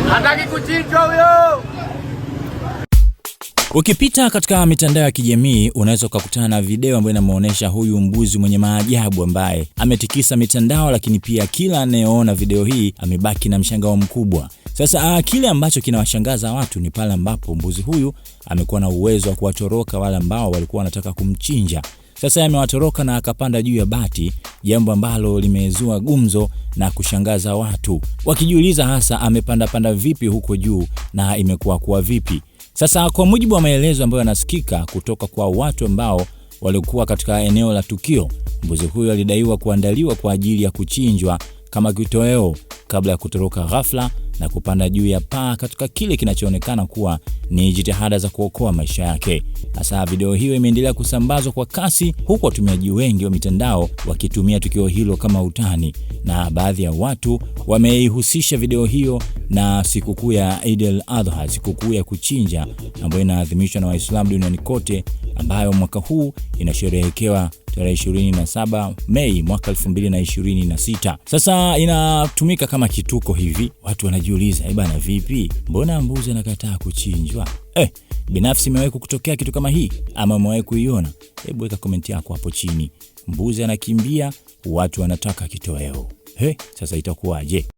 Hataki kuchinjwa huyo. Ukipita katika mitandao ya kijamii unaweza kukutana na video ambayo inamuonesha huyu mbuzi mwenye maajabu ambaye ametikisa mitandao, lakini pia kila anayeona video hii amebaki na mshangao mkubwa. Sasa kile ambacho kinawashangaza watu ni pale ambapo mbuzi huyu amekuwa na uwezo wa kuwatoroka wale ambao walikuwa wanataka kumchinja. Sasa amewatoroka na akapanda juu ya bati, jambo ambalo limezua gumzo na kushangaza watu, wakijiuliza hasa amepanda vipi huko juu na imekuwa vipi. Sasa kwa mujibu wa maelezo ambayo yanasikika kutoka kwa watu ambao walikuwa katika eneo la tukio, mbuzi huyo alidaiwa kuandaliwa kwa ajili ya kuchinjwa kama kitoweo kabla ya kutoroka ghafla na kupanda juu ya paa katika kile kinachoonekana kuwa ni jitihada za kuokoa maisha yake. Sasa video hiyo imeendelea kusambazwa kwa kasi, huku watumiaji wengi wa mitandao wakitumia tukio hilo kama utani, na baadhi ya watu wameihusisha video hiyo na sikukuu ya Eid al-Adha, sikukuu ya kuchinja ambayo inaadhimishwa na Waislamu duniani kote, ambayo mwaka huu inasherehekewa tarehe 27 Mei mwaka 2026. Sasa inatumika kama kituko hivi. Watu wanajiuliza, bana vipi? Mbona mbuzi anakataa kuchinjwa? Binafsi imewahi kutokea kitu kama hii ama umewahi kuiona? Hebu weka comment yako hapo chini. Mbuzi anakimbia, watu wanataka kitoweo. Sasa itakuwaje?